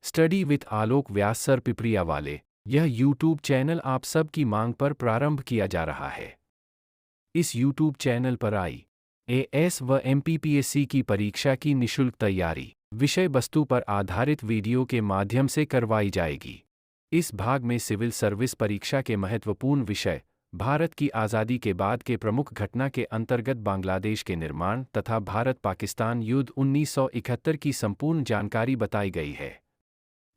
Study with Alok Vyas sir Pipariya वाले। यह YouTube channel आप सब की मांग पर प्रारंभ किया जा रहा है। इस यूट्यूब चैनल पर IAS व MPPSC की परीक्षा की निशुल्क तैयारी विषय वस्तु पर आधारित वीडियो के माध्यम से करवाई जाएगी। इस भाग में सिविल सर्विस परीक्षा के महत्वपूर्ण विषय, भारत की आज़ादी के बाद के प्रमुख घटना के अंतर्गत बांग्लादेश के निर्माण तथा भारत पाकिस्तान युद्ध 1971 की संपूर्ण जानकारी बताई गई है।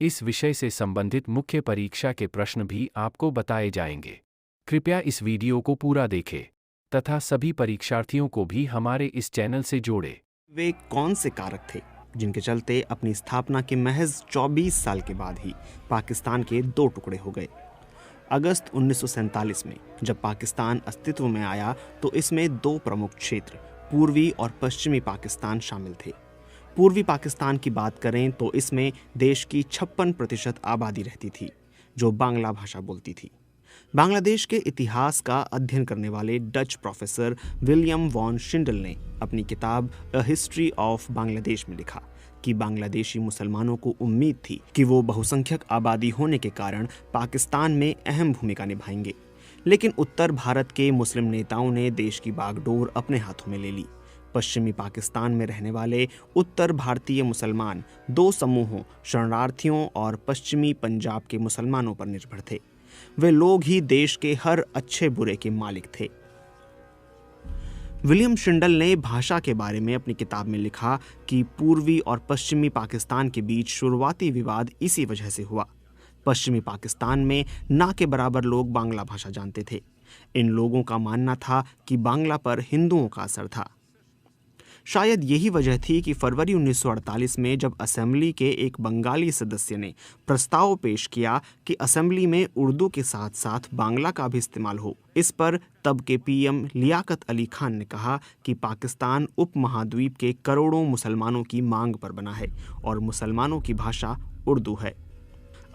इस विषय से संबंधित मुख्य परीक्षा के प्रश्न भी आपको बताए जाएंगे। कृपया इस वीडियो को पूरा देखें तथा सभी परीक्षार्थियों को भी हमारे इस चैनल से जोड़ें। वे कौन से कारक थे जिनके चलते अपनी स्थापना के महज 24 साल के बाद ही पाकिस्तान के दो टुकड़े हो गए? अगस्त 1947 में जब पाकिस्तान अस्तित्व में आया तो इसमें दो प्रमुख क्षेत्र पूर्वी और पश्चिमी पाकिस्तान शामिल थे। पूर्वी पाकिस्तान की बात करें तो इसमें देश की 56% आबादी रहती थी जो बांग्ला भाषा बोलती थी। बांग्लादेश के इतिहास का अध्ययन करने वाले डच प्रोफेसर विलियम वॉन शिंडल ने अपनी किताब अ हिस्ट्री ऑफ बांग्लादेश में लिखा कि बांग्लादेशी मुसलमानों को उम्मीद थी कि वो बहुसंख्यक आबादी होने के कारण पाकिस्तान में अहम भूमिका निभाएंगे, लेकिन उत्तर भारत के मुस्लिम नेताओं ने देश की बागडोर अपने हाथों में ले ली। पश्चिमी पाकिस्तान में रहने वाले उत्तर भारतीय मुसलमान दो समूहों शरणार्थियों और पश्चिमी पंजाब के मुसलमानों पर निर्भर थे। वे लोग ही देश के हर अच्छे बुरे के मालिक थे। विलियम शिंडल ने भाषा के बारे में अपनी किताब में लिखा कि पूर्वी और पश्चिमी पाकिस्तान के बीच शुरुआती विवाद इसी वजह से हुआ। पश्चिमी पाकिस्तान में ना के बराबर लोग बांग्ला भाषा जानते थे। इन लोगों का मानना था कि बांग्ला पर हिंदुओं का असर था। शायद यही वजह थी कि फरवरी 1948 में जब असेंबली के एक बंगाली सदस्य ने प्रस्ताव पेश किया कि असेंबली में उर्दू के साथ साथ बांग्ला का भी इस्तेमाल हो, इस पर तब के PM लियाकत अली खान ने कहा कि पाकिस्तान उपमहाद्वीप के करोड़ों मुसलमानों की मांग पर बना है और मुसलमानों की भाषा उर्दू है।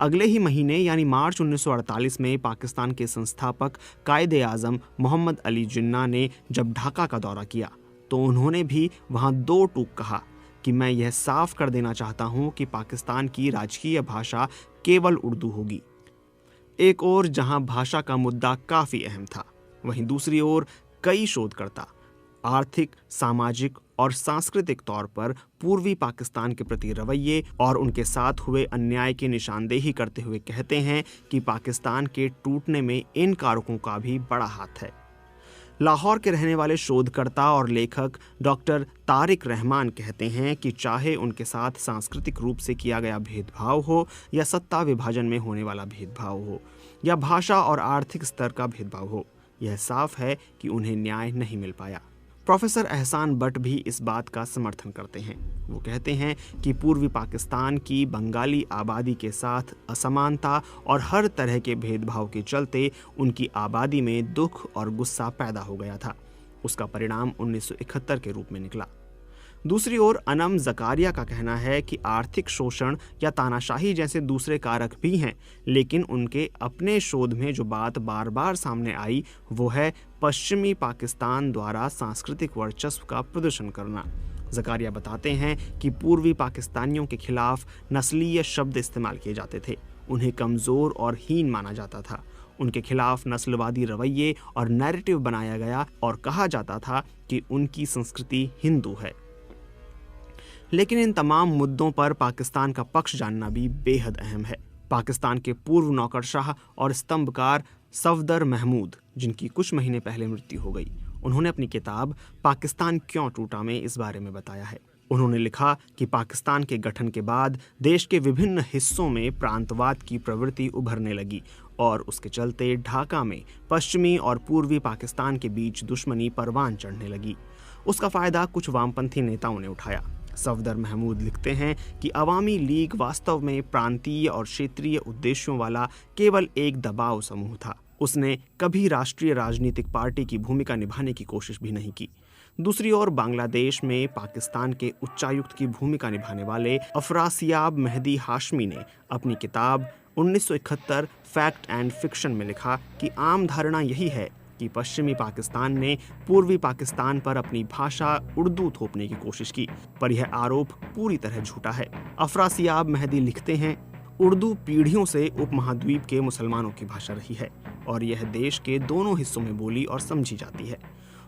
अगले ही महीने यानी मार्च 1948 में पाकिस्तान के संस्थापक कायदे आज़म मोहम्मद अली जिन्ना ने जब ढाका का दौरा किया तो उन्होंने भी वहां दो टूक कहा कि मैं यह साफ कर देना चाहता हूं कि पाकिस्तान की राजकीय भाषा केवल उर्दू होगी। एक ओर जहां भाषा का मुद्दा काफी अहम था, वहीं दूसरी ओर कई शोधकर्ता आर्थिक, सामाजिक और सांस्कृतिक तौर पर पूर्वी पाकिस्तान के प्रति रवैये और उनके साथ हुए अन्याय की निशानदेही करते हुए कहते हैं कि पाकिस्तान के टूटने में इन कारकों का भी बड़ा हाथ है। लाहौर के रहने वाले शोधकर्ता और लेखक डॉक्टर तारिक रहमान कहते हैं कि चाहे उनके साथ सांस्कृतिक रूप से किया गया भेदभाव हो या सत्ता विभाजन में होने वाला भेदभाव हो या भाषा और आर्थिक स्तर का भेदभाव हो, यह साफ है कि उन्हें न्याय नहीं मिल पाया। प्रोफेसर एहसान बट भी इस बात का समर्थन करते हैं। वो कहते हैं कि पूर्वी पाकिस्तान की बंगाली आबादी के साथ असमानता और हर तरह के भेदभाव के चलते उनकी आबादी में दुख और गुस्सा पैदा हो गया था। उसका परिणाम 1971 के रूप में निकला। दूसरी ओर अनम जकारिया का कहना है कि आर्थिक शोषण या तानाशाही जैसे दूसरे कारक भी हैं, लेकिन उनके अपने शोध में जो बात बार बार सामने आई वो है पश्चिमी पाकिस्तान द्वारा सांस्कृतिक वर्चस्व का प्रदर्शन करना। जकारिया बताते हैं कि पूर्वी पाकिस्तानियों के खिलाफ नस्लीय शब्द इस्तेमाल किए जाते थे, उन्हें कमज़ोर और हीन माना जाता था। उनके खिलाफ नस्लवादी रवैये और नैरेटिव बनाया गया और कहा जाता था कि उनकी संस्कृति हिंदू है। लेकिन इन तमाम मुद्दों पर पाकिस्तान का पक्ष जानना भी बेहद अहम है। पाकिस्तान के पूर्व नौकरशाह और स्तंभकार सफदर महमूद, जिनकी कुछ महीने पहले मृत्यु हो गई, उन्होंने अपनी किताब पाकिस्तान क्यों टूटा में इस बारे में बताया है। उन्होंने लिखा कि पाकिस्तान के गठन के बाद देश के विभिन्न हिस्सों में प्रांतवाद की प्रवृत्ति उभरने लगी और उसके चलते ढाका में पश्चिमी और पूर्वी पाकिस्तान के बीच दुश्मनी परवान चढ़ने लगी। उसका फायदा कुछ वामपंथी नेताओं ने उठाया। सफदर महमूद लिखते हैं कि अवामी लीग वास्तव में प्रांतीय और क्षेत्रीय उद्देश्यों वाला केवल एक दबाव समूह था। उसने कभी राष्ट्रीय राजनीतिक पार्टी की भूमिका निभाने की कोशिश भी नहीं की। दूसरी ओर बांग्लादेश में पाकिस्तान के उच्चायुक्त की भूमिका निभाने वाले अफरासियाब मेहदी हाशमी ने अपनी किताब 1971 फैक्ट एंड फिक्शन में लिखा कि आम धारणा यही है कि कि पश्चिमी पाकिस्तान ने पूर्वी पाकिस्तान पर अपनी भाषा उर्दू थोपने की कोशिश की, पर यह आरोप पूरी तरह झूठा है। अफरासियाब मेहदी लिखते हैं, उर्दू पीढ़ियों से उपमहाद्वीप के मुसलमानों की भाषा रही है और यह देश के दोनों हिस्सों में बोली और समझी जाती है।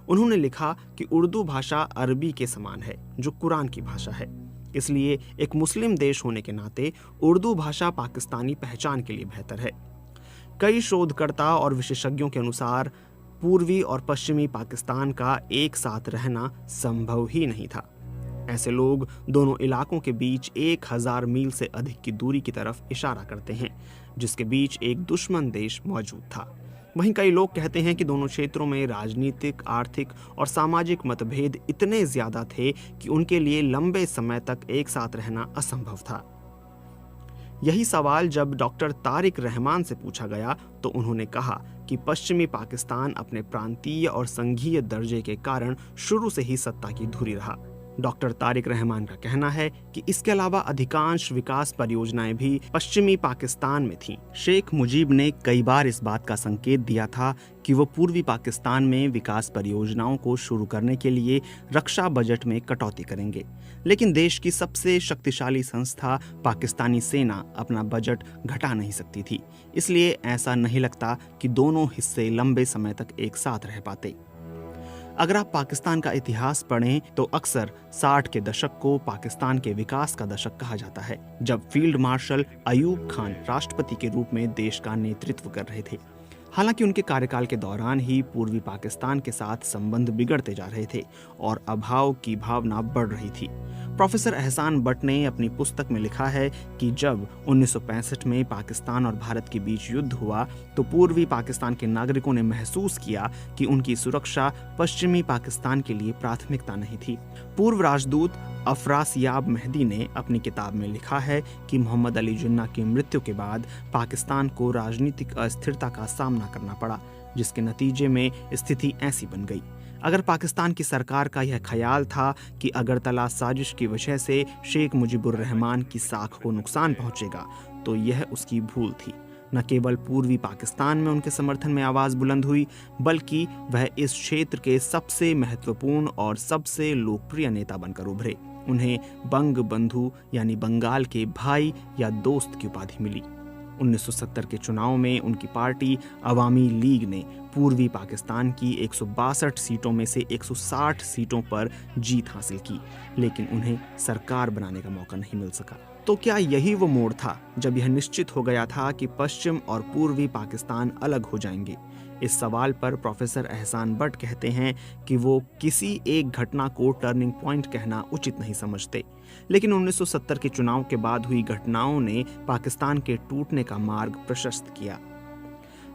उन्होंने लिखा कि उर्दू भाषा अरबी के समान है, जो कुरान की भाषा है। इसलिए एक मुस्लिम देश होने के नाते उर्दू भाषा पाकिस्तानी पहचान के लिए बेहतर है। कई शोधकर्ता और विशेषज्ञों के अनुसार पूर्वी और पश्चिमी पाकिस्तान का एक साथ रहना संभव ही नहीं था। ऐसे लोग दोनों इलाकों के बीच 1000 मील से अधिक की दूरी की तरफ इशारा करते हैं, जिसके बीच एक दुश्मन देश मौजूद था। वहीं कई लोग कहते हैं कि दोनों क्षेत्रों में राजनीतिक, आर्थिक और सामाजिक मतभेद इतने ज्यादा थे कि उनके लिए लंबे समय तक एक साथ रहना असंभव था। यही सवाल जब डॉक्टर तारिक रहमान से पूछा गया तो उन्होंने कहा कि पश्चिमी पाकिस्तान अपने प्रांतीय और संघीय दर्जे के कारण शुरू से ही सत्ता की धुरी रहा। डॉक्टर तारिक रहमान का कहना है कि इसके अलावा अधिकांश विकास परियोजनाएं भी पश्चिमी पाकिस्तान में थीं। शेख मुजीब ने कई बार इस बात का संकेत दिया था कि वो पूर्वी पाकिस्तान में विकास परियोजनाओं को शुरू करने के लिए रक्षा बजट में कटौती करेंगे, लेकिन देश की सबसे शक्तिशाली संस्था पाकिस्तानी सेना अपना बजट घटा नहीं सकती थी। इसलिए ऐसा नहीं लगता कि दोनों हिस्से लंबे समय तक एक साथ रह पाते। अगर आप पाकिस्तान का इतिहास पढ़ें तो अक्सर 60 के दशक को पाकिस्तान के विकास का दशक कहा जाता है, जब फील्ड मार्शल अयूब खान राष्ट्रपति के रूप में देश का नेतृत्व कर रहे थे। हालांकि उनके कार्यकाल के दौरान ही पूर्वी पाकिस्तान के साथ संबंध बिगड़ते जा रहे थे और अभाव की भावना बढ़ रही थी। प्रोफेसर एहसान बट ने अपनी पुस्तक में लिखा है कि जब 1965 में पाकिस्तान और भारत के बीच युद्ध हुआ तो पूर्वी पाकिस्तान के नागरिकों ने महसूस किया कि उनकी सुरक्षा पश्चिमी पाकिस्तान के लिए प्राथमिकता नहीं थी। पूर्व राजदूत अफरासियाब मेहदी ने अपनी किताब में लिखा है कि मोहम्मद अली जिन्ना की मृत्यु के बाद पाकिस्तान को राजनीतिक अस्थिरता का सामना करना पड़ा, जिसके नतीजे में स्थिति ऐसी बन गई। अगर पाकिस्तान की सरकार का यह ख्याल था कि अगरतला साजिश की वजह से शेख मुजीबुर रहमान की साख को नुकसान पहुंचेगा, तो यह उसकी भूल थी। न केवल पूर्वी पाकिस्तान में उनके समर्थन में आवाज बुलंद हुई, बल्कि वह इस क्षेत्र के सबसे महत्वपूर्ण और सबसे लोकप्रिय नेता बनकर उभरे। उन्हें बंग बंधु यानी बंगाल के भाई या दोस्त की उपाधि मिली। 1970 के चुनाव में उनकी पार्टी अवामी लीग ने पूर्वी पाकिस्तान की 162 सीटों में से 160 सीटों पर जीत हासिल की, लेकिन उन्हें सरकार बनाने का मौका नहीं मिल सका। तो क्या यही वो मोड़ था जब यह निश्चित हो गया था कि पश्चिम और पूर्वी पाकिस्तान अलग हो जाएंगे? इस सवाल पर प्रोफेसर एहसान बट कहते हैं कि वो किसी एक घटना को टर्निंग पॉइंट कहना उचित नहीं समझते, लेकिन 1970 के चुनाव के बाद हुई घटनाओं ने पाकिस्तान के टूटने का मार्ग प्रशस्त किया।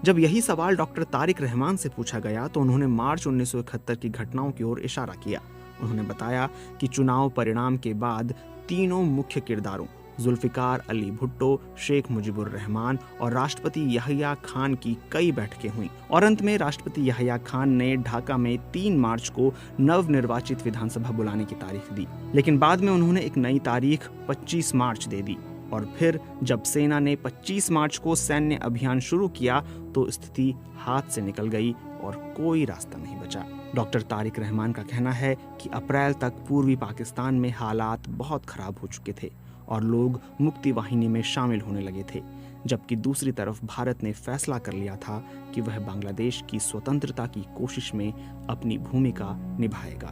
जब यही सवाल डॉक्टर तारिक रहमान से पूछा गया तो उन्होंने मार्च 1971 की घटनाओं की ओर इशारा किया। उन्होंने बताया कि चुनाव परिणाम के बाद तीनों मुख्य किरदारों जुल्फिकार अली भुट्टो, शेख मुजीबुर रहमान और राष्ट्रपति याहिया खान की कई बैठकें हुईं और अंत में राष्ट्रपति याहिया खान ने ढाका में 3 मार्च को नवनिर्वाचित विधानसभा बुलाने की तारीख दी, लेकिन बाद में उन्होंने एक नई तारीख 25 मार्च दे दी और फिर जब सेना ने 25 मार्च को सैन्य अभियान शुरू किया तो स्थिति हाथ से निकल गई और कोई रास्ता नहीं बचा। डॉक्टर तारिक रहमान का कहना है कि अप्रैल तक पूर्वी पाकिस्तान में हालात बहुत खराब हो चुके थे और लोग मुक्ति वाहिनी में शामिल होने लगे थे, जबकि दूसरी तरफ भारत ने फैसला कर लिया था कि वह बांग्लादेश की स्वतंत्रता की कोशिश में अपनी भूमिका निभाएगा।